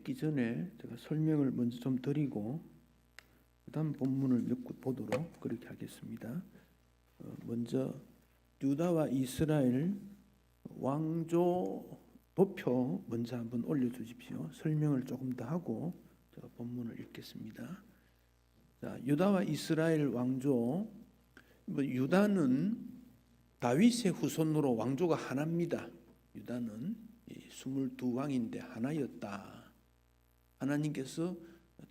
읽기 전에 제가 설명을 먼저 좀 드리고 그 다음 본문을 몇 구 보도록 그렇게 하겠습니다. 먼저 유다와 이스라엘 왕조 도표 먼저 한번 올려주십시오. 설명을 조금 더 하고 제가 본문을 읽겠습니다. 자, 유다와 이스라엘 왕조. 유다는 다윗의 후손으로 왕조가 하나입니다. 유다는 22왕인데 하나였다. 하나님께서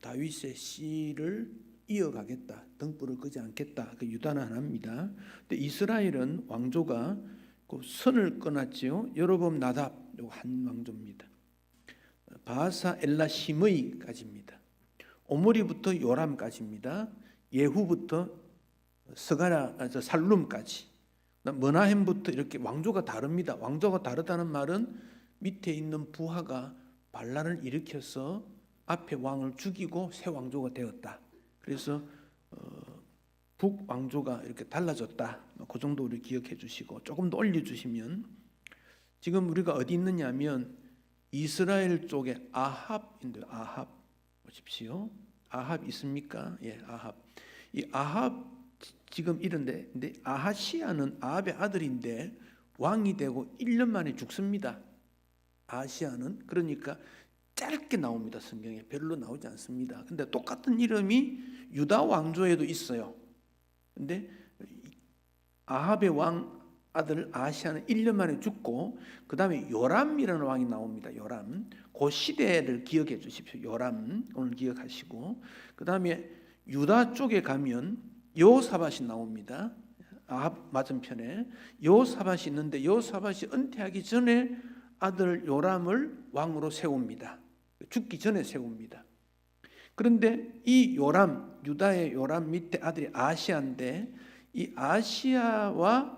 다윗의 씨를 이어가겠다, 등불을 끄지 않겠다. 그 유다는 하나입니다. 근데 이스라엘은 왕조가 그 선을 끊었지요. 여로보암 나답, 요 한 왕조입니다. 바하사 엘라 시므이까지입니다. 오므리부터 요람까지입니다. 예후부터 살룸까지. 머나헴부터 이렇게 왕조가 다릅니다. 왕조가 다르다는 말은 밑에 있는 부하가 반란을 일으켜서 앞에 왕을 죽이고 새 왕조가 되었다. 그래서 북왕조가 이렇게 달라졌다. 그 정도 우리 기억해 주시고 조금 더 올려주시면, 지금 우리가 어디 있느냐 하면 이스라엘 쪽에 아합인데, 아합 보십시오. 아합 있습니까? 예, 아합. 이 아합 지금 이런데, 근데 아하시아는 아합의 아들인데 왕이 되고 1년 만에 죽습니다. 아하시아는. 그러니까 짧게 나옵니다. 성경에 별로 나오지 않습니다. 근데 똑같은 이름이 유다 왕조에도 있어요. 근데 아합의 왕 아들 아하시아는 1년 만에 죽고, 그 다음에 요람이라는 왕이 나옵니다. 요람. 그 시대를 기억해 주십시오. 요람 오늘 기억하시고, 그 다음에 유다 쪽에 가면 여호사밧이 나옵니다. 아합 맞은편에 여호사밧이 있는데, 여호사밧이 은퇴하기 전에 아들 요람을 왕으로 세웁니다. 죽기 전에 세웁니다. 그런데 이 요람, 유다의 요람 밑에 아들이 아시아인데, 이 아시아와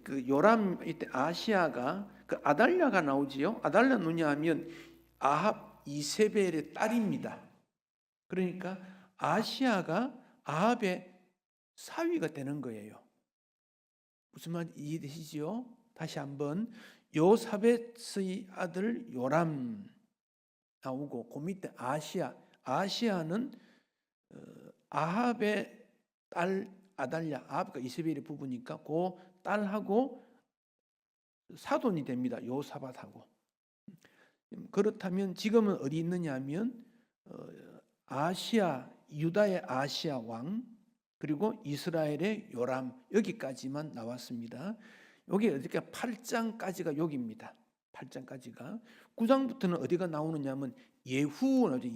그 요람 밑에 아시아가 그 아달랴가 나오지요. 아달랴 누냐 하면 아합 이세벨의 딸입니다. 그러니까 아시아가 아합의 사위가 되는 거예요. 무슨 말 이해되시죠? 다시 한번, 요사벳의 아들 요람 나오고, 그 밑에 아시아. 아시아는 아합의 딸 아달랴, 아합과 이세벨의 부부니까 그 딸하고 사돈이 됩니다. 요사밧하고. 그렇다면 지금은 어디 있느냐 하면 아시아, 유다의 아시아 왕, 그리고 이스라엘의 요람, 여기까지만 나왔습니다. 여기 어디가 8장까지가 여기입니다. 8장까지가. 9장부터는 어디가 나오느냐 하면 예후 나오죠.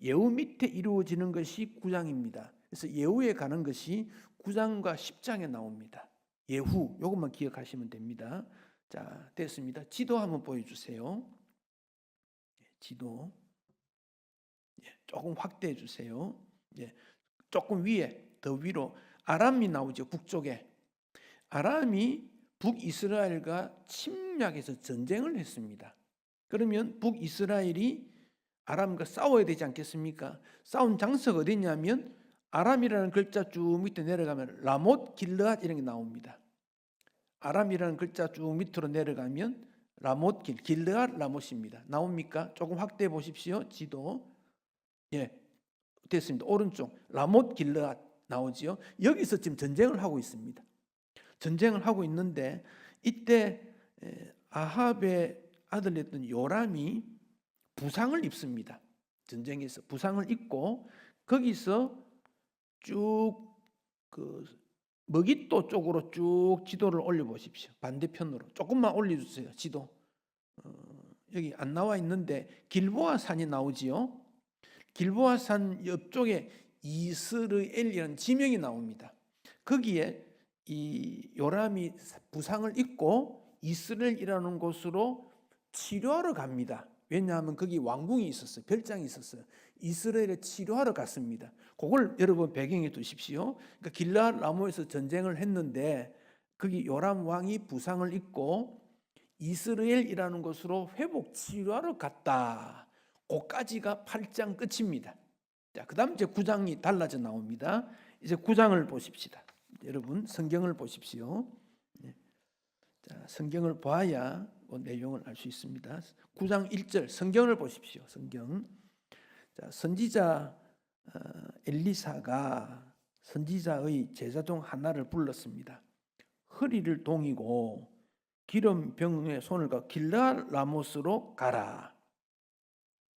예후 밑에 이루어지는 것이 9장입니다. 그래서 예후에 가는 것이 9장과 10장에 나옵니다. 예후, 이것만 기억하시면 됩니다. 자, 됐습니다. 지도 한번 보여주세요. 지도 조금 확대해 주세요. 조금 위에, 더 위로 아람이 나오죠. 북쪽에. 아람이 북이스라엘과 침략해서 전쟁을 했습니다. 그러면 북이스라엘이 아람과 싸워야 되지 않겠습니까? 싸운 장소가 어디냐면 아람이라는 글자 쭉 밑에 내려가면 라못 길르앗 이런 게 나옵니다. 아람이라는 글자 쭉 밑으로 내려가면 라못 길르앗 라못입니다. 나옵니까? 조금 확대해 보십시오. 지도. 예, 됐습니다. 오른쪽 라못 길르앗 나오지요. 여기서 지금 전쟁을 하고 있습니다. 전쟁을 하고 있는데, 이때 아합의 아들이었던 요람이 부상을 입습니다. 전쟁에서 부상을 입고, 거기서 쭉 그 머깃도 쪽으로 쭉 지도를 올려 보십시오. 반대편으로 조금만 올려주세요. 지도. 여기 안 나와 있는데 길보아 산이 나오지요. 길보아 산 옆쪽에 이스르엘이라는 지명이 나옵니다. 거기에 이 요람이 부상을 입고 이스라엘이라는 곳으로 치료하러 갑니다. 왜냐하면 거기 왕궁이 있었어요. 별장이 있었어요. 이스라엘에 치료하러 갔습니다. 그걸 여러분 배경에 두십시오. 그러니까 길르앗 라모에서 전쟁을 했는데 거기 요람 왕이 부상을 입고 이스라엘이라는 곳으로 회복 치료하러 갔다. 그까지가 8장 끝입니다. 자, 그다음 이제 9장이 달라져 나옵니다. 이제 9장을 보십시다. 여러분 성경을 보십시오. 자, 성경을 봐야 그 내용을 알 수 있습니다. 9장 1절 성경을 보십시오. 성경. 자, 선지자 엘리사가 선지자의 제자 중 하나를 불렀습니다. 허리를 동이고 기름병에 손을 가 길르앗 라모스로 가라.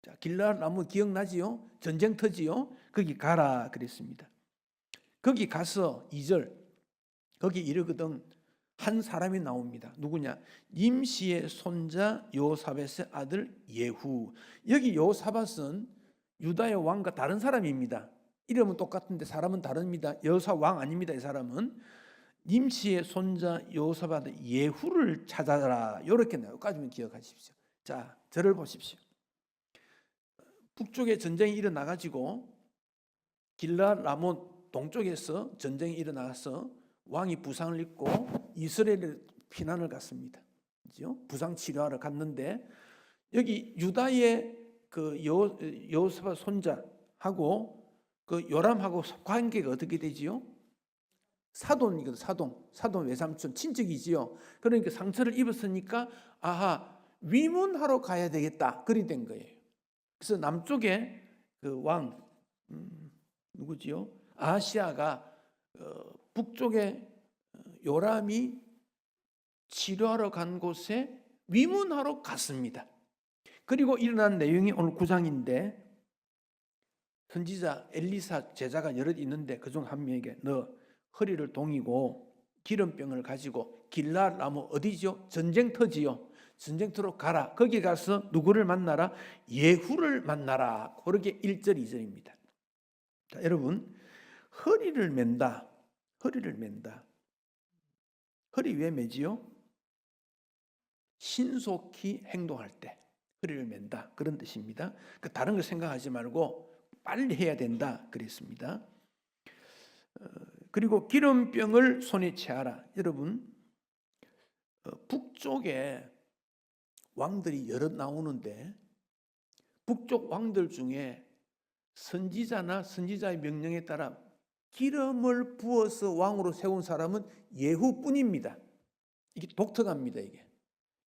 자, 길르앗 라모 기억나지요? 전쟁터지요? 거기 가라 그랬습니다. 거기 가서 2절 거기 이르거든 한 사람이 나옵니다. 누구냐? nim시의 손자 여호사밧의 아들 예후. 여기 여호사밧은 유다의 왕과 다른 사람입니다. 이름은 똑같은데 사람은 다릅니다. 여호사 왕 아닙니다. 이 사람은 nim시의 손자 여호사밧 예후를 찾아라. 이렇게 나와요. 여기까지만 기억하십시오. 자, 저를 보십시오. 북쪽에 전쟁이 일어나가지고 길르앗 라몬 동쪽에서 전쟁이 일어나서 왕이 부상을 입고 이스라엘에 피난을 갔습니다. 그죠? 부상 치료하러 갔는데 여기 유다의 그 여호사밧 손자하고 그 요람하고 관계가 어떻게 되지요? 사돈이거든. 사돈 외삼촌 친척이지요. 그러니까 상처를 입었으니까 아하 위문하러 가야 되겠다. 그리 된 거예요. 그래서 남쪽에 그 왕 누구지요? 아하시아가 북쪽에 요람이 치료하러 간 곳에 위문하러 갔습니다. 그리고 일어난 내용이 오늘 9장인데 선지자 엘리사 제자가 여럿 있는데 그중 한 명에게 너 허리를 동이고 기름병을 가지고 길르앗 라모 어디지요? 전쟁터지요. 전쟁터로 가라. 거기 가서 누구를 만나라? 예후를 만나라. 그렇게 1절 2절입니다. 자, 여러분 허리를 맨다. 허리를 맨다. 허리 왜 매지요? 신속히 행동할 때 허리를 맨다. 그런 뜻입니다. 다른 거 생각하지 말고 빨리 해야 된다. 그랬습니다. 그리고 기름병을 손에 채하라. 여러분 북쪽에 왕들이 여럿 나오는데 북쪽 왕들 중에 선지자나 선지자의 명령에 따라 기름을 부어서 왕으로 세운 사람은 예후뿐입니다. 이게 독특합니다. 이게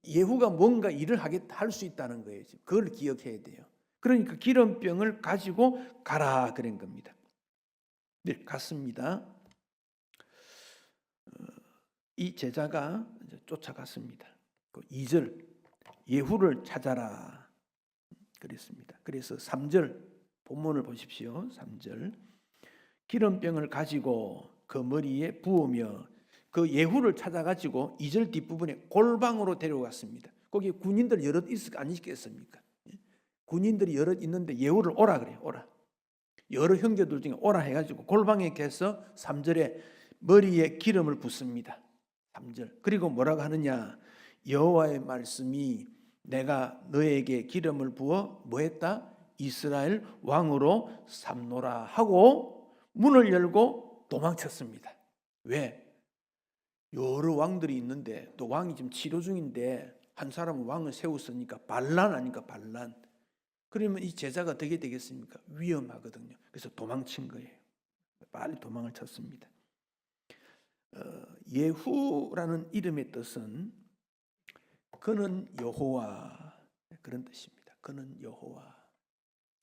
예후가 뭔가 일을 할 수 있다는 거예요. 그걸 기억해야 돼요. 그러니까 기름병을 가지고 가라 그런 겁니다. 네, 갔습니다. 이 제자가 쫓아갔습니다. 2절 예후를 찾아라 그랬습니다. 그래서 3절 본문을 보십시오. 3절 기름병을 가지고 그 머리에 부으며 그 예후를 찾아가지고 2절 뒷부분에 골방으로 데려갔습니다. 거기 군인들 여럿 아니겠습니까? 군인들이 여럿 있는데 예후를 오라 그래요. 오라. 여러 형제들 중에 오라 해가지고 골방에 가서 3절에 머리에 기름을 붓습니다. 3절. 그리고 뭐라고 하느냐? 여호와의 말씀이 내가 너에게 기름을 부어 뭐했다? 이스라엘 왕으로 삼노라 하고 문을 열고 도망쳤습니다. 왜? 여러 왕들이 있는데 또 왕이 지금 치료 중인데 한 사람은 왕을 세웠으니까 반란 아닙니까? 반란. 그러면 이 제자가 어떻게 되겠습니까? 위험하거든요. 그래서 도망친 거예요. 빨리 도망을 쳤습니다. 예후라는 이름의 뜻은 그는 여호와 그런 뜻입니다. 그는 여호와.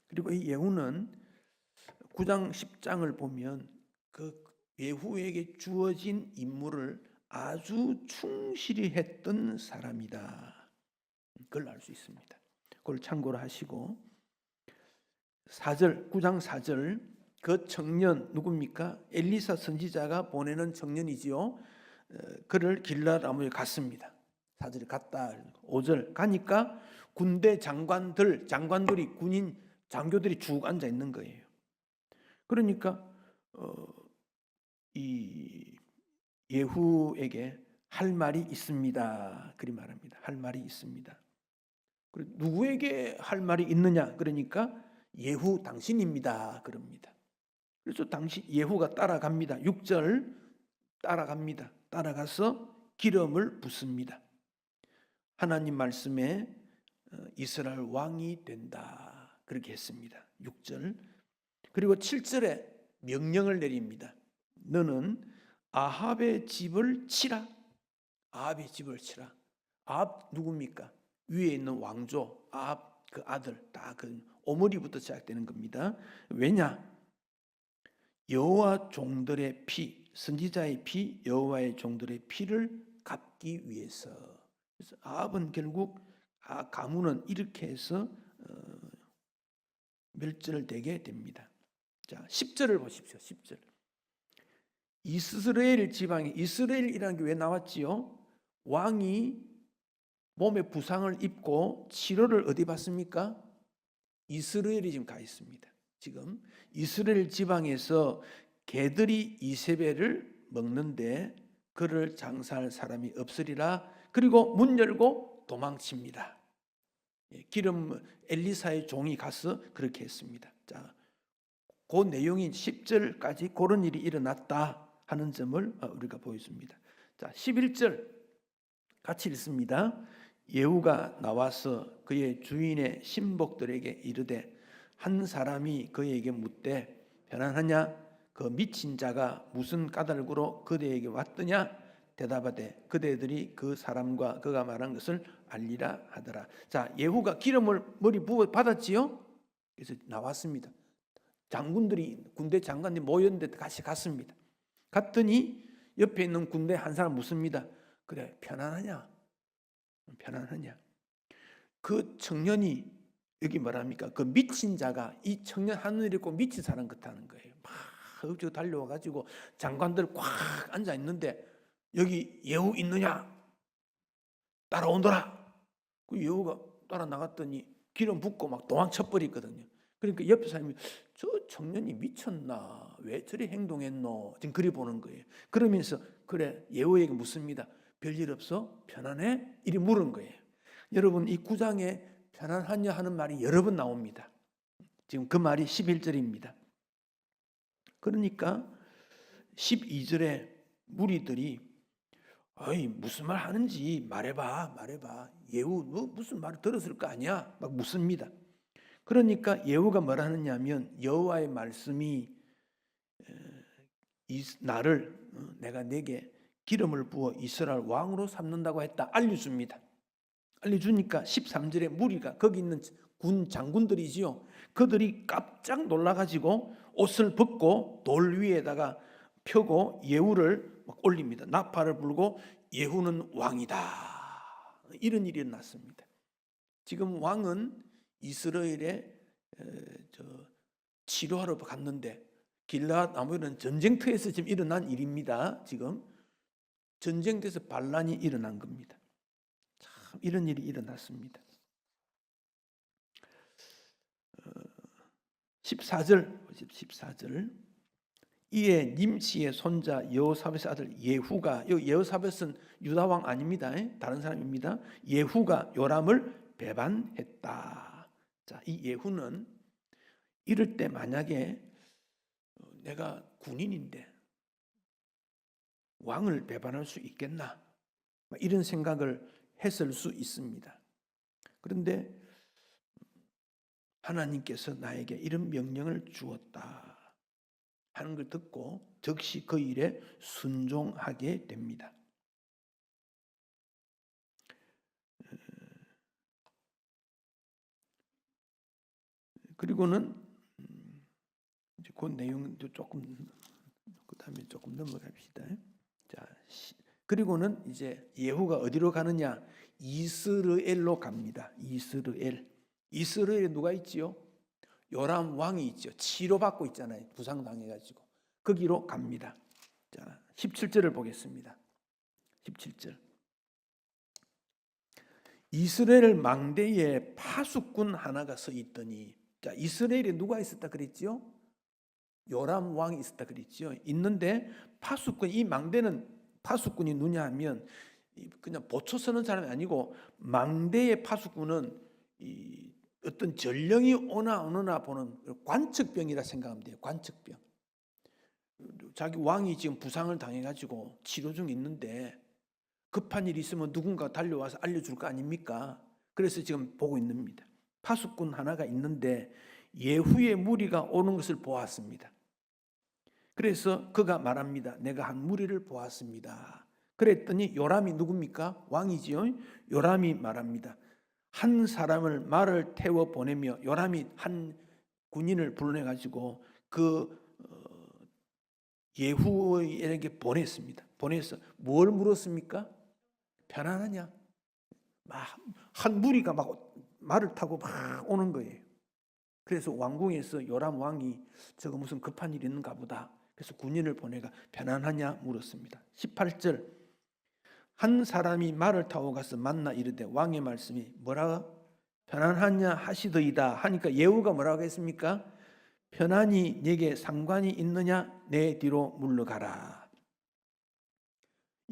그리고 이 예후는 9장 10장을 보면 그 예후에게 주어진 임무를 아주 충실히 했던 사람이다. 그걸 알 수 있습니다. 그걸 참고로 하시고 4절 9장 4절 그 청년 누굽니까? 엘리사 선지자가 보내는 청년이지요. 그를 길르앗 라모에 갔습니다. 4절에 갔다. 5절 가니까 군대 장관들이 군인 장교들이 쭉 앉아 있는 거예요. 그러니까 이 예후에게 할 말이 있습니다. 그리 말합니다. 할 말이 있습니다. 누구에게 할 말이 있느냐? 그러니까 예후 당신입니다. 그럽니다. 그래서 예후가 따라갑니다. 6절 따라갑니다. 따라가서 기름을 붓습니다. 하나님 말씀에 이스라엘 왕이 된다. 그렇게 했습니다. 6절. 그리고 7절에 명령을 내립니다. 너는 아합의 집을 치라. 아합의 집을 치라. 아합 누굽니까? 위에 있는 왕조 아합 그 아들 다 그 오므리부터 시작되는 겁니다. 왜냐? 여호와 종들의 피, 선지자의 피, 여호와의 종들의 피를 갚기 위해서. 그래서 아합은 결국 가문은 이렇게 해서 멸절되게 됩니다. 자, 10절을 보십시오. 10절. 이스라엘 지방에 이스라엘이라는 게 왜 나왔지요? 왕이 몸에 부상을 입고 치료를 어디 받습니까? 이스라엘이 지금 가 있습니다. 지금 이스라엘 지방에서 개들이 이세벨을 먹는데 그를 장사할 사람이 없으리라. 그리고 문 열고 도망칩니다. 기름 엘리사의 종이 가서 그렇게 했습니다. 자, 그 내용이 10절까지 그런 일이 일어났다 하는 점을 우리가 보여줍니다. 자, 11절 같이 읽습니다. 예후가 나와서 그의 주인의 신복들에게 이르되 한 사람이 그에게 묻되 편안하냐? 그 미친 자가 무슨 까닭으로 그대에게 왔더냐? 대답하되 그대들이 그 사람과 그가 말한 것을 알리라 하더라. 자, 예후가 기름을 머리 부어 받았지요? 그래서 나왔습니다. 장군들이 군대 장관들이 모였는데 같이 갔습니다. 갔더니 옆에 있는 군대 한 사람 묻습니다. 그래, 편안하냐? 편안하냐? 그 청년이 여기 뭐랍니까? 그 미친 자가 이 청년 하늘에 있고 미친 사람 같다는 거예요. 막 어디로 달려와가지고 장관들 꽉 앉아 있는데 여기 예후 있느냐? 따라온더라. 그 예후가 따라 나갔더니 기름 붓고 막 도망쳐 버리거든요. 그러니까 옆에 사람이 저 청년이 미쳤나? 왜 저리 행동했노? 지금 그리 보는 거예요. 그러면서 그래 예후에게 묻습니다. 별일 없어? 편안해? 이리 물은 거예요. 여러분 이 9장에 편안하냐 하는 말이 여러 번 나옵니다. 지금 그 말이 11절입니다. 그러니까 12절에 무리들이 어이 무슨 말 하는지 말해봐. 예후 너 무슨 말을 들었을 거 아니야? 막 묻습니다. 그러니까 예후가 뭐라 하느냐면 여호와의 말씀이 나를 내가 내게 기름을 부어 이스라엘 왕으로 삼는다고 했다. 알려줍니다. 알려주니까 13절에 무리가 거기 있는 군 장군들이지요. 그들이 깜짝 놀라가지고 옷을 벗고 돌 위에다가 펴고 예후를 막 올립니다. 나팔을 불고 예후는 왕이다. 이런 일이 일어났습니다. 지금 왕은 이스라엘에 치료하러 갔는데 길앗 아모리는 전쟁터에서 지금 일어난 일입니다. 지금 전쟁터에서 반란이 일어난 겁니다. 참 이런 일이 일어났습니다. 14절 이에 님시의 손자 여호사밧의 아들 예후가, 여호사밧은 유다왕 아닙니다. 다른 사람입니다. 예후가 요람을 배반했다. 자, 이 예후는 이럴 때 만약에 내가 군인인데 왕을 배반할 수 있겠나? 이런 생각을 했을 수 있습니다. 그런데 하나님께서 나에게 이런 명령을 주었다 하는 걸 듣고 즉시 그 일에 순종하게 됩니다. 그리고는 이제 그 내용도 조금 그 다음에 조금 넘어갑시다. 자, 그리고는 이제 예후가 어디로 가느냐? 이스라엘로 갑니다. 이스라엘에 누가 있지요? 요람 왕이 있죠. 치료받고 있잖아요. 부상당해가지고 거기로 갑니다. 자, 17절을 보겠습니다. 17절. 이스라엘 망대에 파수꾼 하나가 서 있더니, 자, 이스라엘에 누가 있었다 그랬지요? 요람 왕이 있었다 그랬지요. 있는데 파수꾼, 이 망대는 파수꾼이 누냐 하면 그냥 보초 서는 사람이 아니고 망대의 파수꾼은 이 어떤 전령이 오나 안 오나 보는 관측병이라 생각하면 돼요. 관측병. 자기 왕이 지금 부상을 당해가지고 치료 중에 있는데 급한 일이 있으면 누군가 달려와서 알려줄 거 아닙니까? 그래서 지금 보고 있는 겁니다. 파수꾼 하나가 있는데 예후의 무리가 오는 것을 보았습니다. 그래서 그가 말합니다. 내가 한 무리를 보았습니다. 그랬더니 요람이 누굽니까? 왕이지요. 요람이 말합니다. 한 사람을 말을 태워 보내며 요람이 한 군인을 불러내 가지고 그 예후에게 보냈습니다. 보내서 뭘 물었습니까? 편안하냐? 한 무리가 막 말을 타고 막 오는 거예요. 그래서 왕궁에서 요람 왕이 저거 무슨 급한 일 있는가 보다. 그래서 군인을 보내가 편안하냐 물었습니다. 18절 한 사람이 말을 타고 가서 만나 이르되 왕의 말씀이 뭐라? 편안하냐 하시더이다 하니까 예후가 뭐라고 했습니까? 편안히 내게 상관이 있느냐? 내 뒤로 물러가라.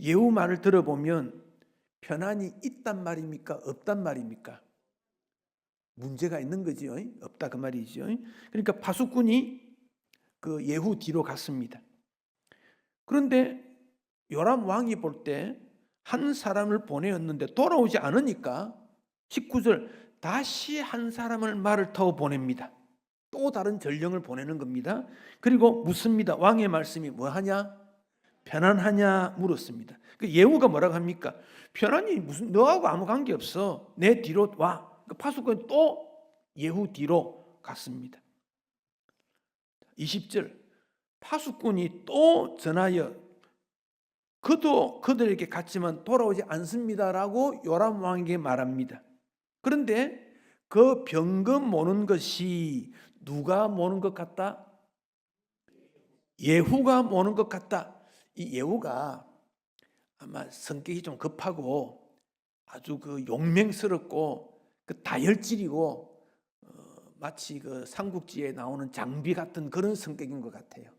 예후 말을 들어보면 편안이 있단 말입니까? 없단 말입니까? 문제가 있는 거지요. 없다 그 말이죠. 그러니까 파수꾼이 그 예후 뒤로 갔습니다. 그런데 요람 왕이 볼 때 한 사람을 보내었는데 돌아오지 않으니까 19절 다시 한 사람을 말을 타고 보냅니다. 또 다른 전령을 보내는 겁니다. 그리고 묻습니다. 왕의 말씀이 뭐하냐? 편안하냐 물었습니다. 그 예후가 뭐라고 합니까? 편안히 무슨 너하고 아무 관계 없어. 내 뒤로 와. 그 파수꾼이 또 예후 뒤로 갔습니다. 20절 파수꾼이 또 전하여 그도 그들에게 갔지만 돌아오지 않습니다라고 요람 왕에게 말합니다. 그런데 그 병금 모는 것이 누가 모는 것 같다? 예후가 모는 것 같다. 이 예후가 아마 성격이 좀 급하고 아주 그 용맹스럽고 그 다혈질이고 마치 그 삼국지에 나오는 장비 같은 그런 성격인 것 같아요.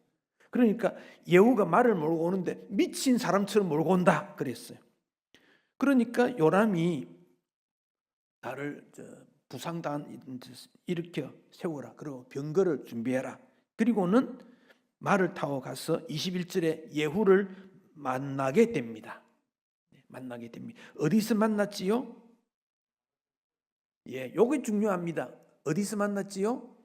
그러니까 예후가 말을 몰고 오는데 미친 사람처럼 몰고 온다 그랬어요. 그러니까 요람이 나를 부상당한 일으켜 세우라. 그리고 병거를 준비해라. 그리고는 말을 타고 가서 21절에 예후를 만나게 됩니다. 만나게 됩니다. 어디서 만났지요? 예, 요게 중요합니다. 어디서 만났지요?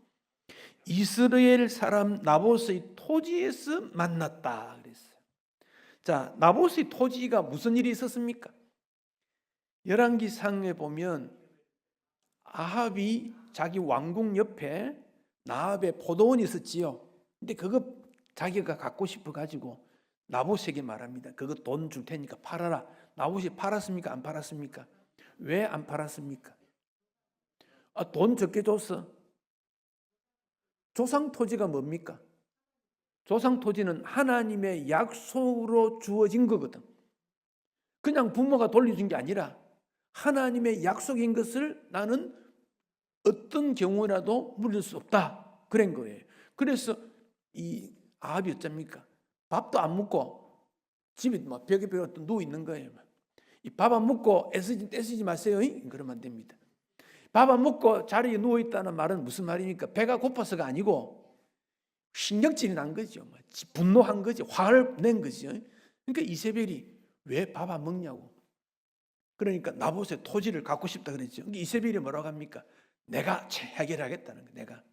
이스라엘 사람 나봇의 토지에서 만났다 그랬어요. 자, 나봇의 토지가 무슨 일이 있었습니까? 열왕기상에 보면 아합이 자기 왕궁 옆에 나합의 포도원이 있었지요. 근데 그거 자기가 갖고 싶어 가지고 나봇에게 말합니다. 그거 돈 줄 테니까 팔아라. 나봇이 팔았습니까? 안 팔았습니까? 왜 안 팔았습니까? 돈 적게 줬어. 조상 토지가 뭡니까? 조상 토지는 하나님의 약속으로 주어진 거거든. 그냥 부모가 돌려준 게 아니라 하나님의 약속인 것을 나는 어떤 경우라도 물릴 수 없다. 그런 거예요. 그래서 이 아합이 어쩝니까? 밥도 안 먹고 집에 막 벽에 누워 있는 거예요. 이 밥 안 먹고 애쓰지 마세요. 그러면 안 됩니다. 밥 안 먹고 자리에 누워 있다는 말은 무슨 말입니까? 배가 고파서가 아니고 신경질이 난 거죠. 분노한 거죠. 화를 낸 거죠. 그러니까 이세벨이 왜 밥 안 먹냐고. 그러니까 나봇의 토지를 갖고 싶다 그랬죠. 이세벨이 뭐라고 합니까? 내가 해결하겠다는 거예요. 내가.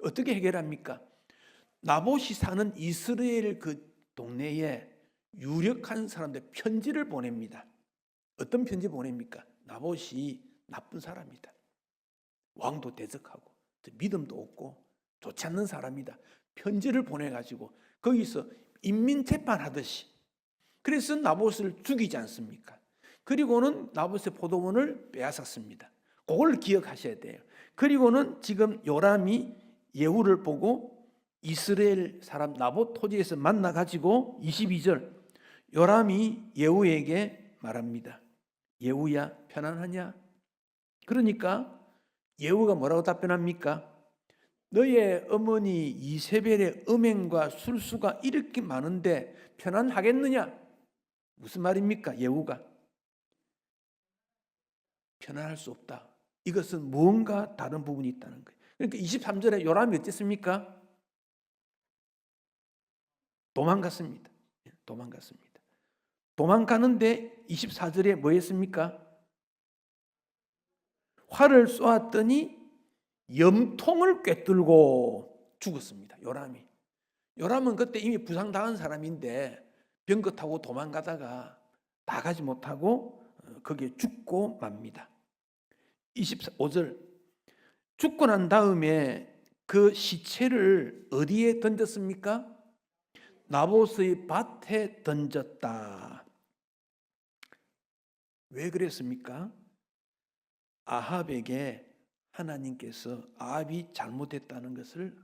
어떻게 해결합니까? 나봇이 사는 이스라엘 그 동네에 유력한 사람들 편지를 보냅니다. 어떤 편지 보냅니까? 나봇이 나쁜 사람이다. 왕도 대적하고 믿음도 없고 좋지 않는 사람이다. 편지를 보내가지고 거기서 인민재판하듯이 그래서 나봇을 죽이지 않습니까? 그리고는 나봇의 포도원을 빼앗았습니다. 그걸 기억하셔야 돼요. 그리고는 지금 요람이 예후를 보고 이스라엘 사람 나봇 토지에서 만나가지고 22절 요람이 예후에게 말합니다. 예후야 편안하냐? 그러니까 예후가 뭐라고 답변합니까? 너의 어머니 이세벨의 음행과 술수가 이렇게 많은데 편안하겠느냐? 무슨 말입니까? 예후가 편안할 수 없다. 이것은 뭔가 다른 부분이 있다는 거예요. 그러니까 23절에 요람이 어땠습니까? 도망갔습니다. 도망갔습니다. 도망가는데 24절에 뭐 했습니까? 활을 쏘았더니 염통을 꿰뚫고 죽었습니다. 요람은 그때 이미 부상당한 사람인데 병거 타고 도망가다가 다 가지 못하고 거기에 죽고 맙니다. 25절 죽고 난 다음에 그 시체를 어디에 던졌습니까? 나봇의 밭에 던졌다. 왜 그랬습니까? 아합에게 하나님께서 아합이 잘못했다는 것을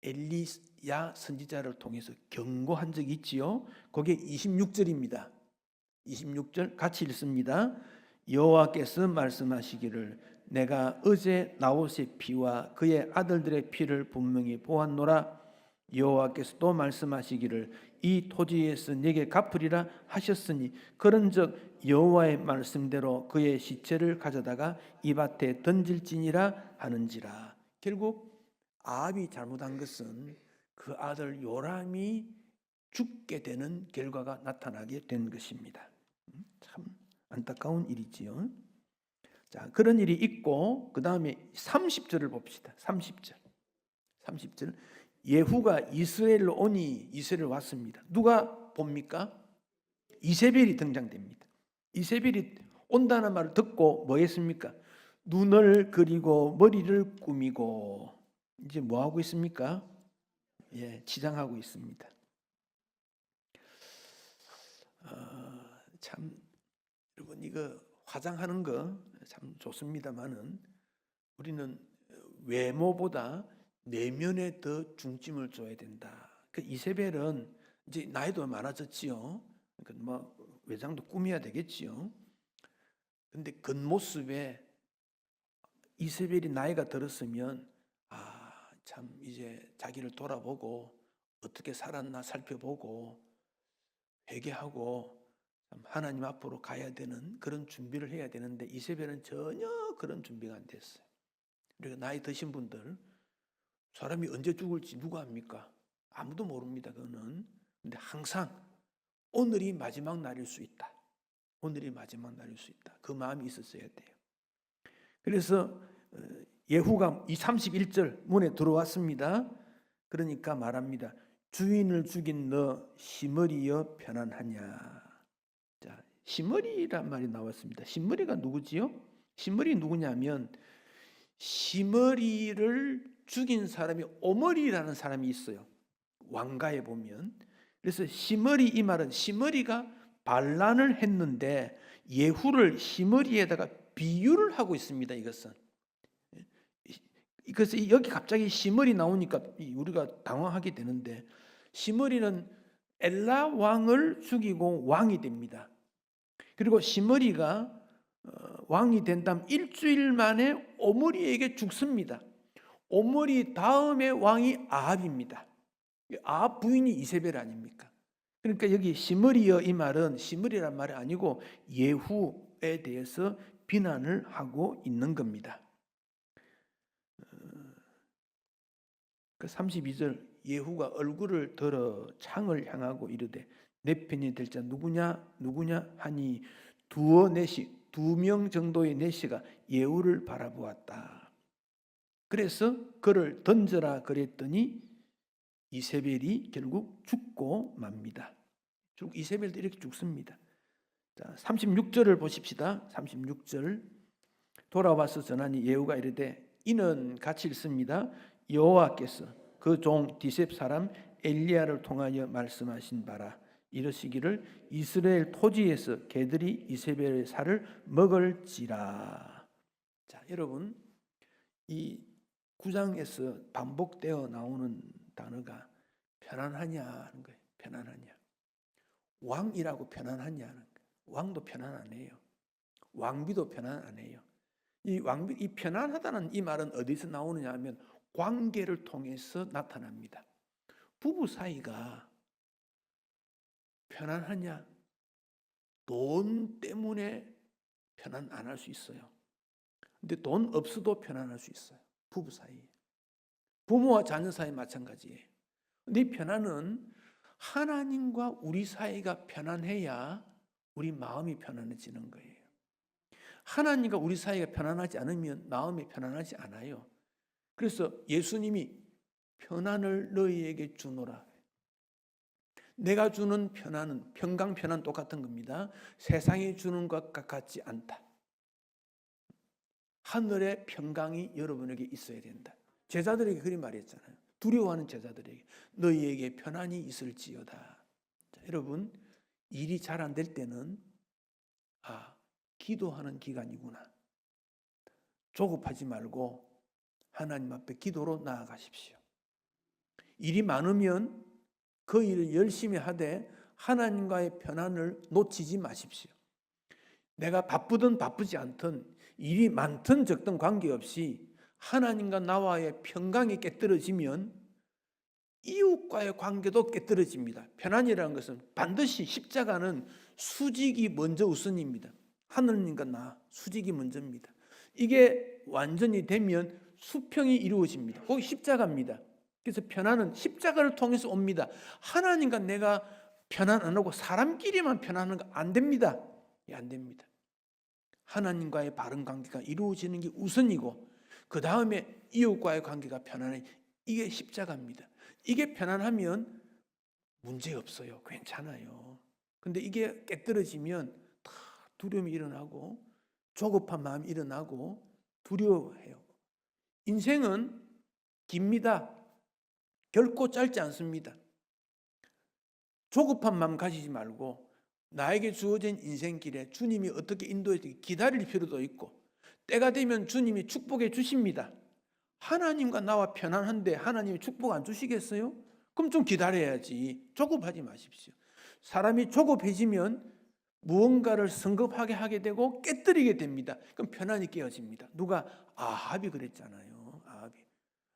엘리야 선지자를 통해서 경고한 적이 있지요. 그게 26절입니다. 26절 같이 읽습니다. 여호와께서 말씀하시기를 내가 어제 나봇의 피와 그의 아들들의 피를 분명히 보았노라. 여호와께서 또 말씀하시기를 이 토지에서 내게 갚으리라 하셨으니 그런즉 여호와의 말씀대로 그의 시체를 가져다가 이 밭에 던질지니라 하는지라. 결국 아합이 잘못한 것은 그 아들 요람이 죽게 되는 결과가 나타나게 된 것입니다. 참 안타까운 일이지요. 자, 그런 일이 있고 그 다음에 30절을 봅시다. 30절 예후가 이스라엘로 오니 이스라엘 왔습니다. 누가 봅니까? 이세벨이 등장됩니다. 이세벨이 온다는 말을 듣고 뭐 했습니까? 눈을 그리고 머리를 꾸미고 이제 뭐 하고 있습니까? 치장하고 있습니다. 참 여러분 이거 화장하는 거 참 좋습니다만은 우리는 외모보다 내면에 더 중점을 줘야 된다. 그 이세벨은 이제 나이도 많아졌지요. 그러니까 뭐 외장도 꾸며야 되겠지요. 근데 겉모습에 이세벨이 나이가 들었으면 참 이제 자기를 돌아보고 어떻게 살았나 살펴보고 회개하고 하나님 앞으로 가야 되는 그런 준비를 해야 되는데 이세벨은 전혀 그런 준비가 안 됐어요. 그러니까 나이 드신 분들 사람이 언제 죽을지 누가 압니까? 아무도 모릅니다. 그거는. 근데 항상 오늘이 마지막 날일 수 있다. 오늘이 마지막 날일 수 있다. 그 마음이 있었어야 돼요. 그래서 예후가 이 31절 문에 들어왔습니다. 그러니까 말합니다. 주인을 죽인 너 시므리여 편안하냐. 자, 시므리란 말이 나왔습니다. 시므리가 누구지요? 시므리 누구냐면 시므리를 죽인 사람이 오므리라는 사람이 있어요. 왕가에 보면. 그래서 시므리 이 말은 시므리가 반란을 했는데 예후를 시므리에다가 비유를 하고 있습니다. 이것은. 그래서 여기 갑자기 시므리 나오니까 우리가 당황하게 되는데 시므리는 엘라 왕을 죽이고 왕이 됩니다. 그리고 시므리가 왕이 된 다음 일주일 만에 오므리에게 죽습니다. 오므리 다음에 왕이 아합입니다. 아합 부인이 이세벨 아닙니까? 그러니까 여기 시므리여 이 말은 시므리란 말이 아니고 예후에 대해서 비난을 하고 있는 겁니다. 그 32절 예후가 얼굴을 들어 창을 향하고 이르되 내 편이 될 자 누구냐 하니 두 명 정도의 내시가 예후를 바라보았다. 그래서 그를 던져라 그랬더니 이세벨이 결국 죽고 맙니다. 결국 이세벨도 이렇게 죽습니다. 자, 36절을 보십시다. 36절 돌아와서 전하니 예후가 이르되 이는 같이 읽습니다. 여호와께서 그 종 디셉 사람 엘리야를 통하여 말씀하신 바라 이르시기를 이스라엘 토지에서 개들이 이세벨의 살을 먹을지라. 자, 여러분 이 9장에서 반복되어 나오는 단어가 편안하냐 하는 거예요. 편안하냐. 왕이라고 편안하냐 하는 거예요. 왕도 편안 안 해요. 왕비도 편안 안 해요. 이 편안하다는 이 말은 어디서 나오느냐 하면 관계를 통해서 나타납니다. 부부 사이가 편안하냐? 돈 때문에 편안 안 할 수 있어요. 근데 돈 없어도 편안할 수 있어요. 부부 사이에. 부모와 자녀 사이 마찬가지예요. 근데 이 편안은 하나님과 우리 사이가 편안해야 우리 마음이 편안해지는 거예요. 하나님과 우리 사이가 편안하지 않으면 마음이 편안하지 않아요. 그래서 예수님이 편안을 너희에게 주노라. 내가 주는 편안은 평강 편안 똑같은 겁니다. 세상이 주는 것과 같지 않다. 하늘의 평강이 여러분에게 있어야 된다. 제자들에게 그리 말했잖아요. 두려워하는 제자들에게 너희에게 편안이 있을지어다. 자, 여러분 일이 잘 안 될 때는 기도하는 기간이구나. 조급하지 말고 하나님 앞에 기도로 나아가십시오. 일이 많으면 그 일을 열심히 하되 하나님과의 편안을 놓치지 마십시오. 내가 바쁘든 바쁘지 않든 일이 많든 적든 관계없이 하나님과 나와의 평강이 깨떨어지면 이웃과의 관계도 깨떨어집니다. 편안이라는 것은 반드시 십자가는 수직이 먼저 우선입니다. 하느님과 나 수직이 먼저입니다. 이게 완전히 되면 수평이 이루어집니다. 그게 십자가입니다. 그래서 편안은 십자가를 통해서 옵니다. 하나님과 내가 편안 안 하고 사람끼리만 편안한 거 안 됩니다. 안 됩니다. 하나님과의 바른 관계가 이루어지는 게 우선이고 그 다음에 이웃과의 관계가 편안해. 이게 십자가입니다. 이게 편안하면 문제 없어요. 괜찮아요. 근데 이게 깨떨어지면 다 두려움이 일어나고 조급한 마음이 일어나고 두려워해요. 인생은 깁니다. 결코 짧지 않습니다. 조급한 마음 가지지 말고 나에게 주어진 인생길에 주님이 어떻게 인도해줄지 기다릴 필요도 있고 때가 되면 주님이 축복해 주십니다. 하나님과 나와 편안한데 하나님이 축복 안 주시겠어요? 그럼 좀 기다려야지. 조급하지 마십시오. 사람이 조급해지면 무언가를 성급하게 하게 되고 깨뜨리게 됩니다. 그럼 편안이 깨어집니다. 누가? 아합이 그랬잖아요.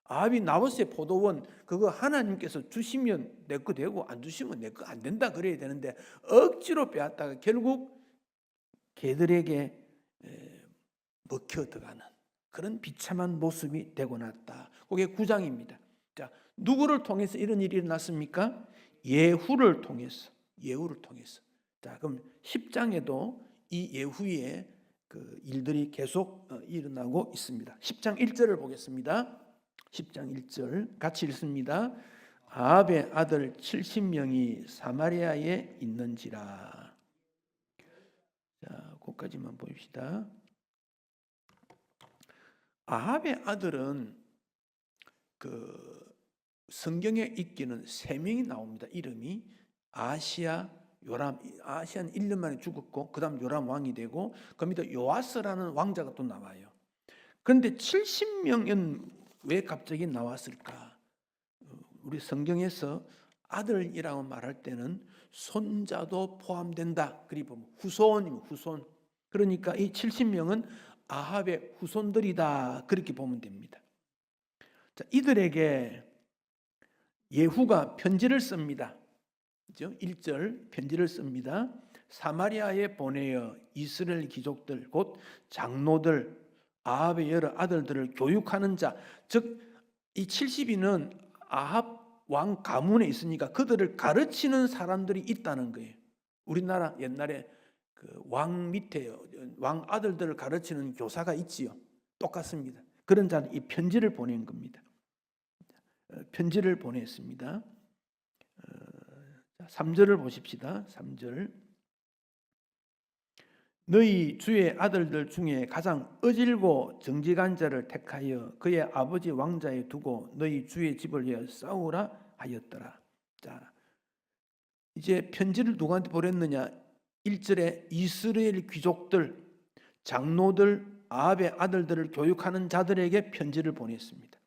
아합이 나봇의 포도원 그거 하나님께서 주시면 내 거 되고 안 주시면 내 거 안 된다 그래야 되는데 억지로 빼앗다가 결국 개들에게 먹혀 들어가는 그런 비참한 모습이 되고 났다. 그게 9장입니다. 자, 누구를 통해서 이런 일이 일어났습니까? 예후를 통해서. 자, 그럼 10장에도 이 예후의 그 일들이 계속 일어나고 있습니다. 10장 1절을 보겠습니다. 10장 1절 같이 읽습니다. 아합의 아들 70명이 사마리아에 있는지라. 자, 거기까지만 봅시다. 아합의 아들은 그 성경에 있기는 3명이 나옵니다. 이름이 아시아, 요람. 아시아는 1년 만에 죽었고 그 다음 요람 왕이 되고 그 밑에 요아스라는 왕자가 또 나와요. 그런데 70명은 왜 갑자기 나왔을까? 우리 성경에서 아들이라고 말할 때는 손자도 포함된다. 그리고 후손이면 후손. 그러니까 이 70명은 아합의 후손들이다. 그렇게 보면 됩니다. 자, 이들에게 예후가 편지를 씁니다. 그죠? 1절 편지를 씁니다. 사마리아에 보내어 이스라엘 귀족들 곧 장로들 아합의 여러 아들들을 교육하는 자, 즉 이 70인은 아합 왕 가문에 있으니까 그들을 가르치는 사람들이 있다는 거예요. 우리나라 옛날에 그 왕 밑에 왕 아들들을 가르치는 교사가 있지요. 똑같습니다. 그런 자는 이 편지를 보낸 겁니다. 편지를 보냈습니다. 3절을 보십시다. 3절. 너희 주의 아들들 중에 가장 어질고 정직한 자를 택하여 그의 아버지 왕자에 두고 너희 주의 집을 위하여 싸우라 하였더라. 자, 이제 편지를 누구한테 보냈느냐? 1절에 이스라엘 귀족들, 장로들, 아합의 아들들을 교육하는 자들에게 편지를 보냈습니다.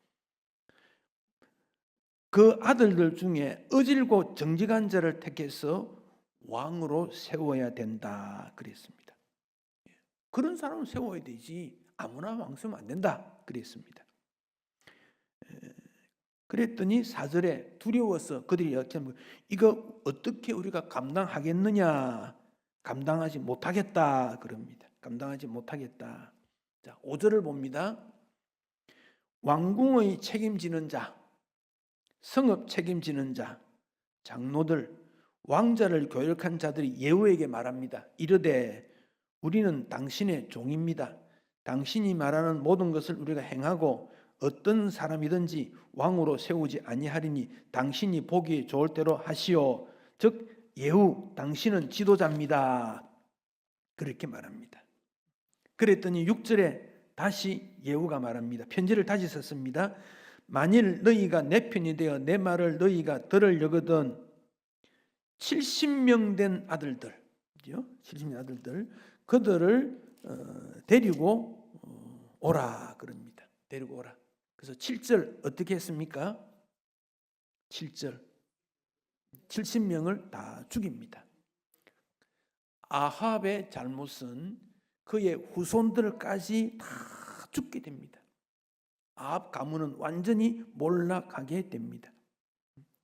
그 아들들 중에 어질고 정직한 자를 택해서 왕으로 세워야 된다 그랬습니다. 그런 사람을 세워야 되지 아무나 왕 세우면 안 된다 그랬습니다. 그랬더니 4절에 두려워서 그들이 이거 어떻게 우리가 감당하겠느냐, 감당하지 못하겠다 그럽니다. 감당하지 못하겠다. 자, 5절을 봅니다. 왕궁의 책임지는 자, 성읍 책임지는 자, 장로들, 왕자를 교육한 자들이 예후에게 말합니다. 이르되 우리는 당신의 종입니다. 당신이 말하는 모든 것을 우리가 행하고 어떤 사람이든지 왕으로 세우지 아니하리니 당신이 보기 좋을 대로 하시오. 즉 예후 당신은 지도자입니다. 그렇게 말합니다. 그랬더니 6절에 다시 예후가 말합니다. 편지를 다시 썼습니다. 만일 너희가 내 편이 되어 내 말을 너희가 들으려거든 70명 된 아들들, 70명 아들들 그들을 데리고 오라 그럽니다. 데리고 오라. 그래서 7절 어떻게 했습니까? 7절 70명을 다 죽입니다. 아합의 잘못은 그의 후손들까지 다 죽게 됩니다. 아합 가문은 완전히 몰락하게 됩니다.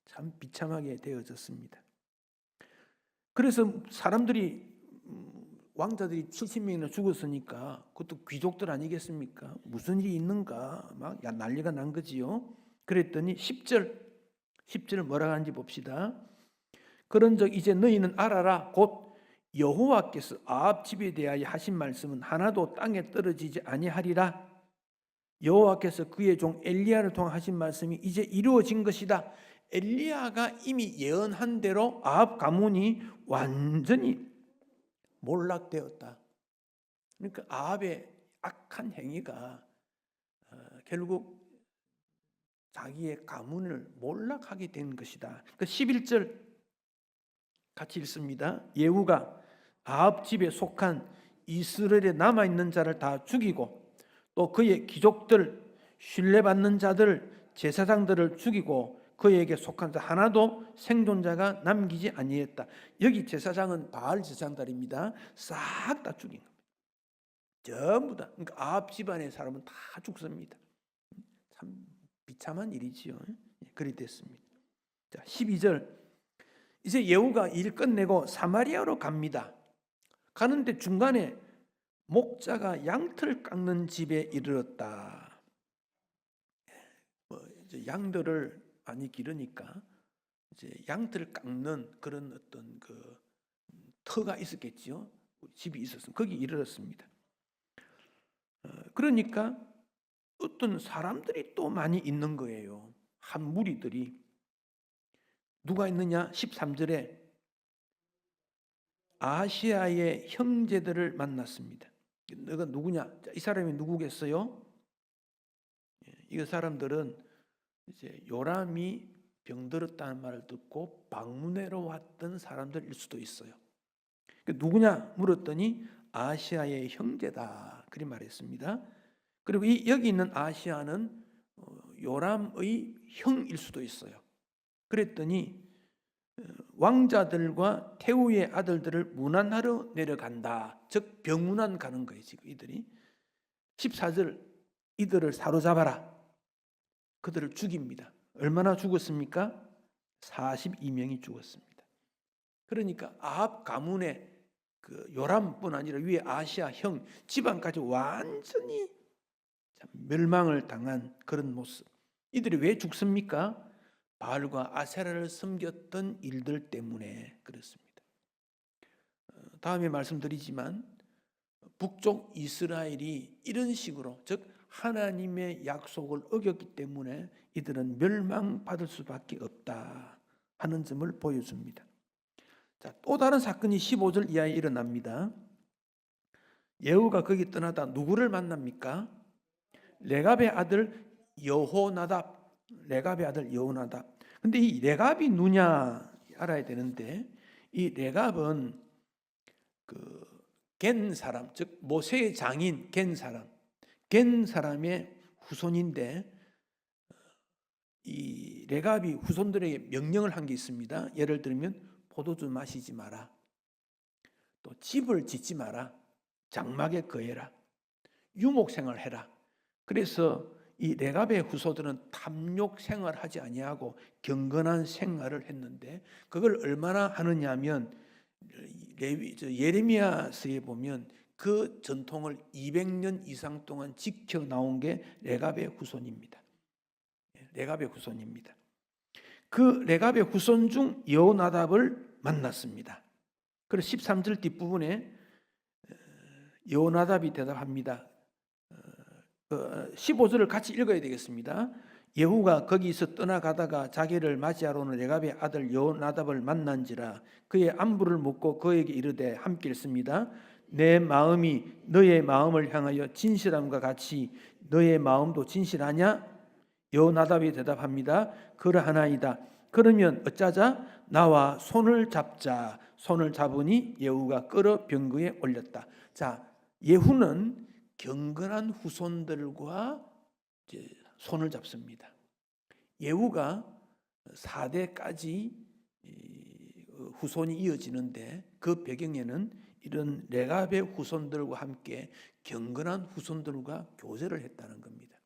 참 비참하게 되어졌습니다. 그래서 사람들이 왕자들이 70명이나 죽었으니까 그것도 귀족들 아니겠습니까? 무슨 일이 있는가 막 난리가 난 거지요. 그랬더니 10절 뭐라고 하는지 봅시다. 그런즉 이제 너희는 알아라. 곧 여호와께서 아합 집에 대하여 하신 말씀은 하나도 땅에 떨어지지 아니하리라. 여호와께서 그의 종 엘리야를 통해 하신 말씀이 이제 이루어진 것이다. 엘리야가 이미 예언한 대로 아합 가문이 완전히 몰락되었다. 그러니까 아합의 악한 행위가 결국 자기의 가문을 몰락하게 된 것이다. 그 11절 같이 읽습니다. 예후가 아합 집에 속한 이스라엘에 남아있는 자를 다 죽이고 또 그의 귀족들, 신뢰받는 자들, 제사장들을 죽이고 그에게 속한 자 하나도 생존자가 남기지 아니했다. 여기 제사장은 바알 제사장들입니다. 싹 다 죽인 겁니다. 전부 다. 그러니까 아합 집안의 사람은 다 죽습니다. 참 비참한 일이지요. 그리 됐습니다. 자, 12절. 이제 예후가 일 끝내고 사마리아로 갑니다. 가는데 중간에 목자가 양털 깎는 집에 이르렀다. 이제 양들을 많이 기르니까 이제 양털 깎는 그런 어떤 그 터가 있었겠지요. 집이 있었으면 거기 이르렀습니다. 그러니까 어떤 사람들이 또 많이 있는 거예요. 한 무리들이. 누가 있느냐? 13절에 아시아의 형제들을 만났습니다. 너가 누구냐? 이 사람이 누구겠어요? 이 사람들은 이제 요람이 병들었다는 말을 듣고 방문하러 왔던 사람들일 수도 있어요. 누구냐 물었더니 아시아의 형제다 그리 말했습니다. 그리고 여기 있는 아시아는 요람의 형일 수도 있어요. 그랬더니 왕자들과 태우의 아들들을 문안하러 내려간다. 즉 병문안 가는 거예요. 지금 이들이 14절 이들을 사로잡아라. 그들을 죽입니다. 얼마나 죽었습니까? 42명이 죽었습니다. 그러니까 아합 가문의 그 요람뿐 아니라 위에 아시아 형 집안까지 완전히 멸망을 당한 그런 모습. 이들이 왜 죽습니까? 바알과 아세라를 섬겼던 일들 때문에 그렇습니다. 다음에 말씀드리지만 북쪽 이스라엘이 이런 식으로 즉 하나님의 약속을 어겼기 때문에 이들은 멸망받을 수밖에 없다 하는 점을 보여줍니다. 자, 또 다른 사건이 15절 이하에 일어납니다. 예후가 거기 떠나다 누구를 만납니까? 레갑의 아들 여호나답. 레갑의 아들 여호나답. 근데 이 레갑이 누냐 알아야 되는데 이 레갑은 그 겐 사람, 즉 모세의 장인 겐 사람의 후손인데 이 레갑이 후손들에게 명령을 한 게 있습니다. 예를 들면 포도주 마시지 마라. 또 집을 짓지 마라. 장막에 거해라. 유목 생활해라. 그래서 이 레갑의 후손들은 탐욕 생활하지 아니하고 경건한 생활을 했는데 그걸 얼마나 하느냐 하면 예레미야서에 보면 그 전통을 200년 이상 동안 지켜 나온 게 레갑의 후손입니다. 레갑의 후손입니다. 그 레갑의 후손 중 여호나답을 만났습니다. 그래서 13절 뒷부분에 여호나답이 대답합니다. 15절을 같이 읽어야 되겠습니다. 예후가 거기서 떠나가다가 자기를 맞이하러 오는 레갑의 아들 여호나답을 만난지라 그의 안부를 묻고 그에게 이르되 함께 읽습니다. 내 마음이 너의 마음을 향하여 진실함과 같이 너의 마음도 진실하냐? 여호나답이 대답합니다. 그러하나이다. 그러면 어쩌자? 나와 손을 잡자. 손을 잡으니 예후가 끌어 병거에 올렸다. 자, 예후는 경건한 후손들과 손을 잡습니다. 예후가 4대까지 후손이 이어지는데 그 배경에는 이런 레갑의 후손들과 함께 경건한 후손들과 교제를 했다는 겁니다.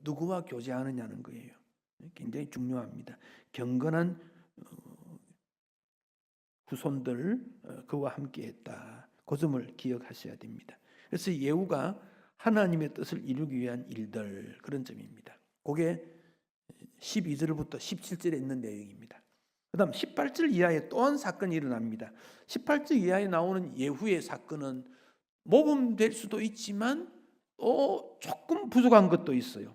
누구와 교제하느냐는 거예요. 굉장히 중요합니다. 경건한 후손들 그와 함께 했다. 그 점을 기억하셔야 됩니다. 그래서 예후가 하나님의 뜻을 이루기 위한 일들, 그런 점입니다. 그게 12절부터 17절에 있는 내용입니다. 그 다음 18절 이하에 또 한 사건이 일어납니다. 18절 이하에 나오는 예후의 사건은 모범될 수도 있지만 또 조금 부족한 것도 있어요.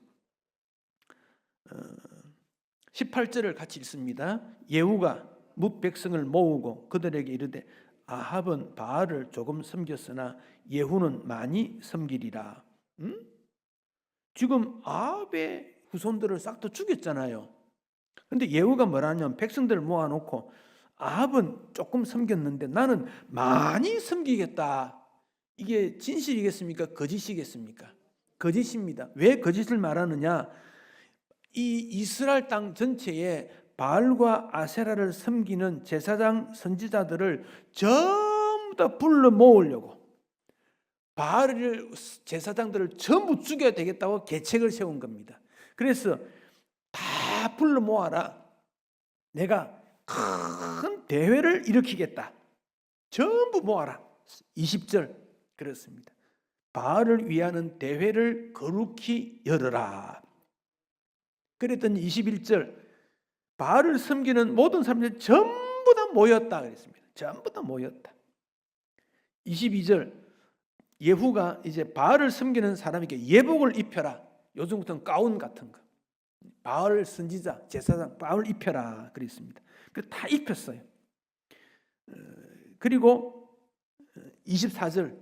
18절을 같이 읽습니다. 예후가 뭇 백성을 모으고 그들에게 이르되 아합은 바알을 조금 섬겼으나 예후는 많이 섬기리라. 지금 아합의 후손들을 싹 다 죽였잖아요. 근데 예후가 뭐라냐면 백성들을 모아놓고 아합은 조금 섬겼는데 나는 많이 섬기겠다. 이게 진실이겠습니까? 거짓이겠습니까? 거짓입니다. 왜 거짓을 말하느냐? 이 이스라엘 땅 전체에 바알과 아세라를 섬기는 제사장 선지자들을 전부 다 불러 모으려고 바알을 제사장들을 전부 죽여야 되겠다고 계책을 세운 겁니다. 그래서 다 불러 모아라. 내가 큰 대회를 일으키겠다. 전부 모아라. 20절 그렇습니다. 바알을 위하는 대회를 거룩히 열어라. 그랬더니 21절 바알을 섬기는 모든 사람들이 전부 다 모였다 그랬습니다. 전부 다 모였다. 22절 예후가 이제 바알을 섬기는 사람에게 예복을 입혀라. 요즘부터는 가운 같은 거. 바알 선지자, 제사장 바알 입혀라 그랬습니다. 그 다 입혔어요. 그리고 24절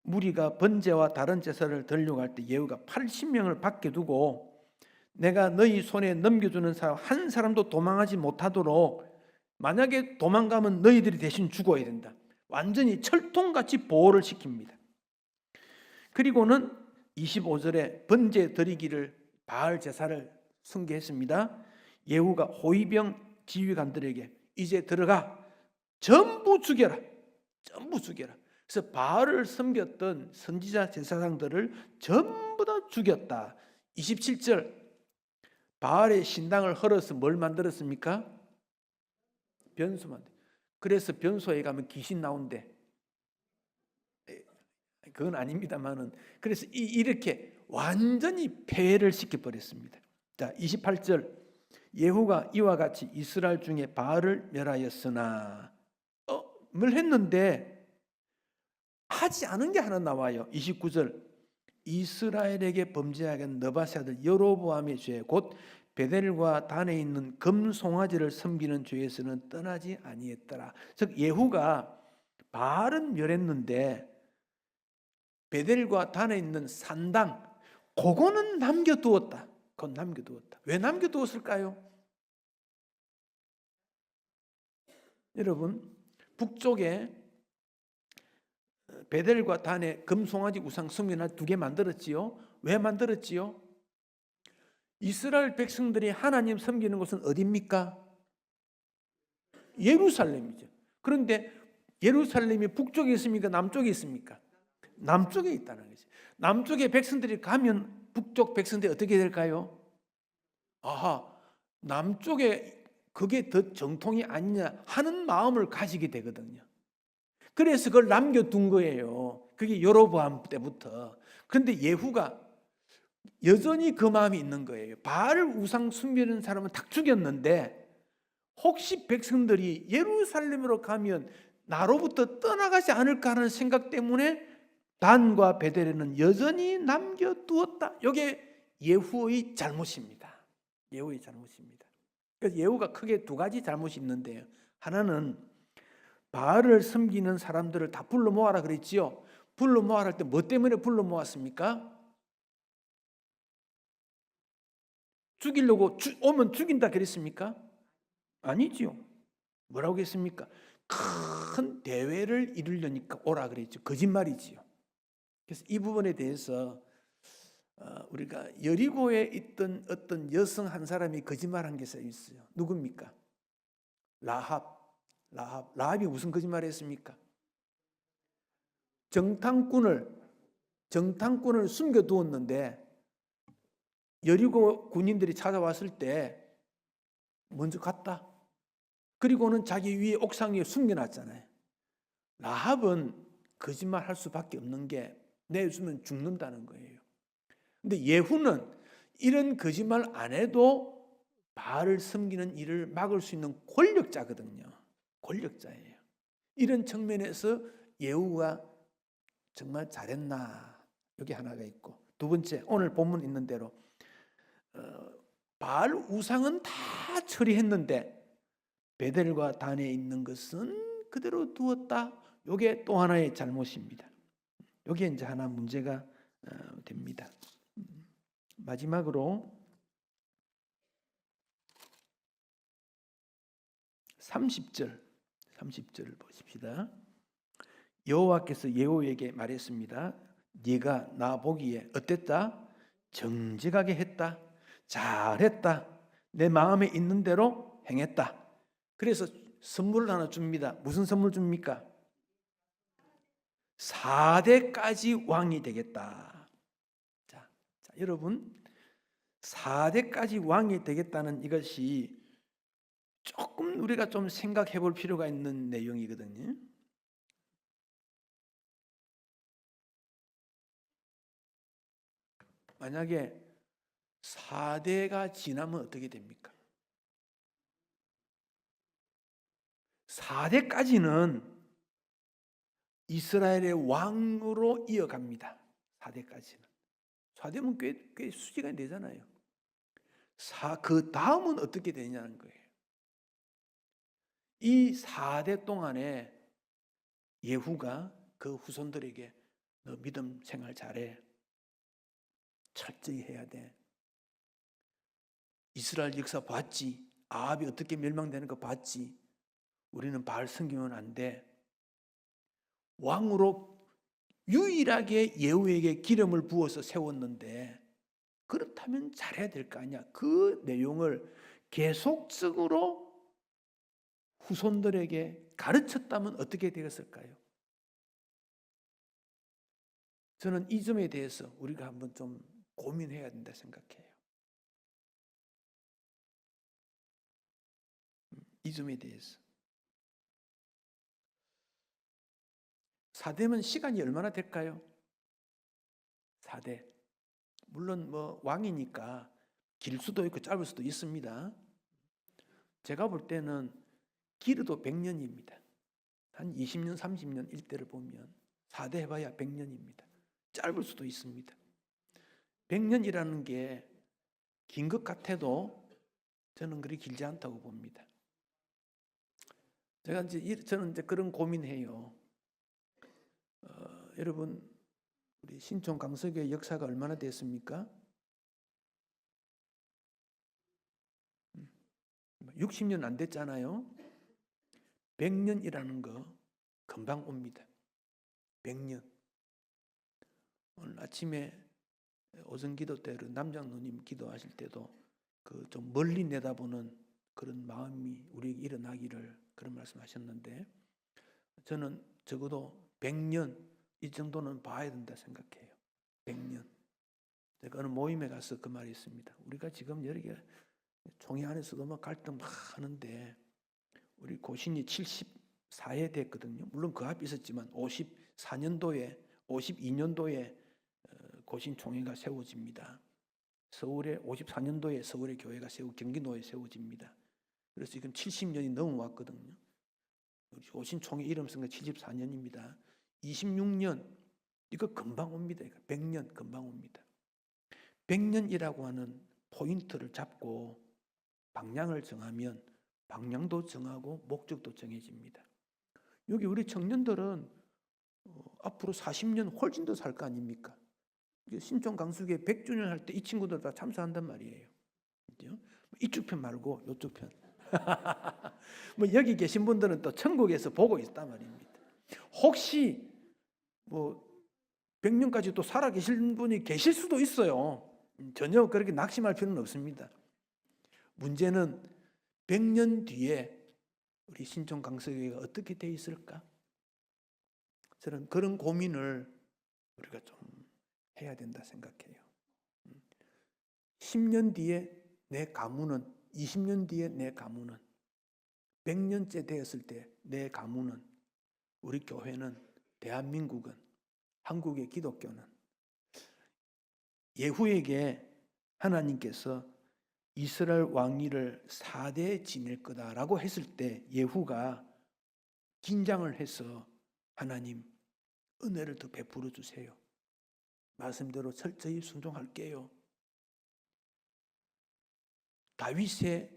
무리가 번제와 다른 제사를 드리려고 할 때 예후가 80명을 밖에 두고 내가 너희 손에 넘겨주는 사람 한 사람도 도망하지 못하도록 만약에 도망가면 너희들이 대신 죽어야 된다. 완전히 철통같이 보호를 시킵니다. 그리고는 25절에 번제 드리기를 바알 제사를 승계했습니다. 예후가 호위병 지휘관들에게 이제 들어가 전부 죽여라. 전부 죽여라. 그래서 바알을 섬겼던 선지자 제사장들을 전부 다 죽였다. 27절 바알의 신당을 헐어서 뭘 만들었습니까? 변소 만들. 그래서 변소에 가면 귀신 나온대. 그건 아닙니다만은 그래서 이렇게 완전히 폐해를 시켜버렸습니다. 자, 28절 예후가 이와 같이 이스라엘 중에 바알을 멸하였으나 뭘 했는데 하지 않은 게 하나 나와요. 29절 이스라엘에게 범죄하게 한 느바세 아들 여로보암의 죄 곧 베델과 단에 있는 금송아지를 섬기는 죄에서는 떠나지 아니했더라. 즉 예후가 바알은 멸했는데 베델과 단에 있는 산당 그거는 남겨두었다. 그건 남겨두었다. 왜 남겨두었을까요? 여러분 북쪽에 베델과 단에 금송아지 우상 성전을 2개 만들었지요. 왜 만들었지요? 이스라엘 백성들이 하나님 섬기는 곳은 어디입니까? 예루살렘이죠. 그런데 예루살렘이 북쪽에 있습니까? 남쪽에 있습니까? 남쪽에 있다는 거죠. 남쪽에 백성들이 가면 북쪽 백성들이 어떻게 될까요? 아하, 남쪽에 그게 더 정통이 아니냐 하는 마음을 가지게 되거든요. 그래서 그걸 남겨둔 거예요. 그게 여로보암 때부터. 그런데 예후가 여전히 그 마음이 있는 거예요. 바알 우상 숭배하는 사람은 다 죽였는데 혹시 백성들이 예루살렘으로 가면 나로부터 떠나가지 않을까 하는 생각 때문에 단과 베델에는 여전히 남겨두었다. 이게 예후의 잘못입니다. 예후의 잘못입니다. 그래서 예후가 크게 두 가지 잘못이 있는데요. 하나는 바알을 섬기는 사람들을 다 불러 모아라 그랬지요. 불러 모아라 할 때 뭐 때문에 불러 모았습니까? 죽이려고 오면 죽인다 그랬습니까? 아니지요. 뭐라고 했습니까? 큰 대회를 이루려니까 오라 그랬죠. 거짓말이지요. 그래서 이 부분에 대해서 우리가 여리고에 있던 어떤 여성 한 사람이 거짓말한 게 있어요. 누굽니까? 라합이 무슨 거짓말을 했습니까? 정탐꾼을 숨겨두었는데 여리고 군인들이 찾아왔을 때 먼저 갔다. 그리고는 자기 위에 옥상 위에 숨겨놨잖아요. 라합은 거짓말할 수밖에 없는 게 내주면 죽는다는 거예요. 근데 예후는 이런 거짓말 안 해도 바알을 섬기는 일을 막을 수 있는 권력자거든요. 권력자예요. 이런 측면에서 예후가 정말 잘했나, 여기 하나가 있고, 두 번째 오늘 본문 있는 대로 바알 우상은 다 처리했는데 베델과 단에 있는 것은 그대로 두었다. 이게 또 하나의 잘못입니다. 여기에 이제 하나 문제가 됩니다. 마지막으로 30절 보십시다. 여호와께서 예후에게 말했습니다. 네가 나 보기에 어땠다? 정직하게 했다. 잘했다. 내 마음에 있는 대로 행했다. 그래서 선물을 하나 줍니다. 무슨 선물 줍니까? 4대까지 왕이 되겠다. 자, 여러분 4대까지 왕이 되겠다는 이것이 조금 우리가 좀 생각해 볼 필요가 있는 내용이거든요. 만약에 4대가 지나면 어떻게 됩니까? 4대까지는 이스라엘의 왕으로 이어갑니다. 4대까지는. 4대면 꽤 수시간이 되잖아요. 그 다음은 어떻게 되냐는 거예요. 이 4대 동안에 예후가 그 후손들에게 너 믿음 생활 잘해. 철저히 해야 돼. 이스라엘 역사 봤지? 아합이 어떻게 멸망되는 거 봤지? 우리는 바알 섬기면 안 돼. 왕으로 유일하게 예후에게 기름을 부어서 세웠는데 그렇다면 잘해야 될 거 아니야. 그 내용을 계속적으로 후손들에게 가르쳤다면 어떻게 되었을까요? 저는 이 점에 대해서 우리가 한번 좀 고민해야 된다 생각해요. 이 점에 대해서. 4대면 시간이 얼마나 될까요? 4대. 물론 뭐 왕이니까 길 수도 있고 짧을 수도 있습니다. 제가 볼 때는 길어도 100년입니다. 한 20년, 30년 일대를 보면 4대 해봐야 100년입니다. 짧을 수도 있습니다. 100년이라는 게 긴 것 같아도 저는 그리 길지 않다고 봅니다. 저는 이제 그런 고민해요. 여러분, 우리 신촌 강서교회 역사가 얼마나 됐습니까? 60년 안 됐잖아요. 100년이라는 거 금방 옵니다. 100년. 오늘 아침에 오전 기도 때 남장로님 기도하실 때도 그 좀 멀리 내다보는 그런 마음이 우리에게 일어나기를 그런 말씀하셨는데 저는 적어도 100년 이 정도는 봐야 된다 생각해요. 100년. 제가 어느 모임에 가서 그 말이 있습니다. 우리가 지금 여러 개 총회 안에서도 막 갈등 막 하는데 우리 고신이 74회 됐거든요. 물론 그 앞에 있었지만 52년도에 고신 총회가 세워집니다. 서울에 54년도에 서울의 교회가 경기도에 세워집니다. 그래서 지금 70년이 넘어왔거든요. 고신 총회 이름 쓴 게 74년입니다. 26년 이거 금방 옵니다. 100년 금방 옵니다. 100년이라고 하는 포인트를 잡고 방향을 정하면 방향도 정하고 목적도 정해집니다. 여기 우리 청년들은 앞으로 40년 훨씬 더 살 거 아닙니까? 신촌 강수교 100주년 할 때 이 친구들 다 참석한단 말이에요. 그죠? 이쪽 편 말고 이쪽 편. 뭐 여기 계신 분들은 또 천국에서 보고 있단 말입니다. 혹시 뭐 100년까지 또 살아 계실 분이 계실 수도 있어요. 전혀 그렇게 낙심할 필요는 없습니다. 문제는 100년 뒤에 우리 신촌 강서교회가 어떻게 돼 있을까? 저는 그런 고민을 우리가 좀 해야 된다 생각해요. 10년 뒤에 내 가문은, 20년 뒤에 내 가문은, 100년째 되었을 때 내 가문은, 우리 교회는, 대한민국은, 한국의 기독교는 예후에게 하나님께서 이스라엘 왕위를 4대 지낼 거다라고 했을 때 예후가 긴장을 해서 하나님 은혜를 더 베풀어 주세요. 말씀대로 철저히 순종할게요. 다윗의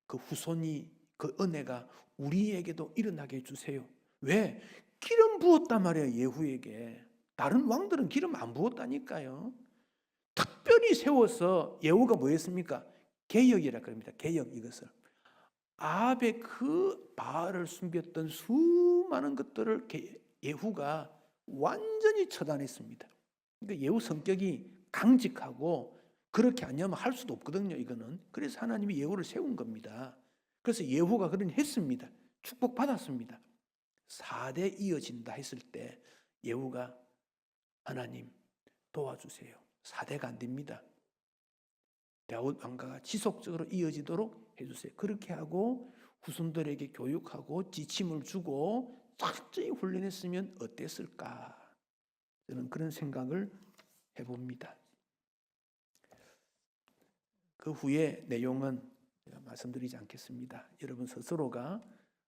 그 후손이 그 은혜가 우리에게도 일어나게 해주세요. 왜? 기름 부었단 말이에요. 예후에게. 다른 왕들은 기름 안 부었다니까요. 특별히 세워서 예후가 뭐 했습니까? 개역이라 그럽니다. 개역 이것을. 아합의 그 바알을 숨겼던 수많은 것들을 예후가 완전히 처단했습니다. 그러니까 예후 성격이 강직하고 그렇게 아니하면 할 수도 없거든요. 이거는. 그래서 하나님이 예후를 세운 겁니다. 그래서 예후가 그러니 했습니다. 축복받았습니다. 4대 이어진다 했을 때 예후가 하나님 도와주세요. 4대가 안 됩니다. 다윗 왕가가 지속적으로 이어지도록 해주세요. 그렇게 하고 후손들에게 교육하고 지침을 주고 철저히 훈련했으면 어땠을까? 저는 그런 생각을 해봅니다. 그 후에 내용은 제가 말씀드리지 않겠습니다. 여러분 스스로가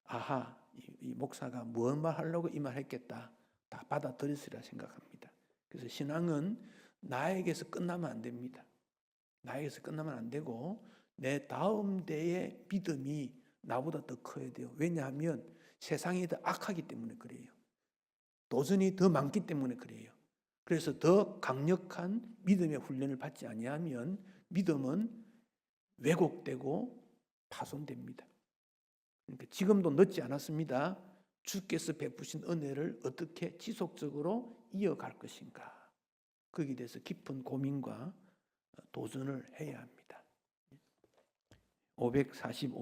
아하, 이 목사가 무슨 말 하려고 이 말 했겠다. 다 받아들였으리라 생각합니다. 그래서 신앙은 나에게서 끝나면 안 됩니다. 나에게서 끝나면 안 되고 내 다음 대의 믿음이 나보다 더 커야 돼요. 왜냐하면 세상이 더 악하기 때문에 그래요. 도전이 더 많기 때문에 그래요. 그래서 더 강력한 믿음의 훈련을 받지 아니하면 믿음은 왜곡되고 파손됩니다. 그러니까 지금도 늦지 않았습니다. 주께서 베푸신 은혜를 어떻게 지속적으로 이어갈 것인가. 거기에 대해서 깊은 고민과 도전을 해야 합니다. 545쪽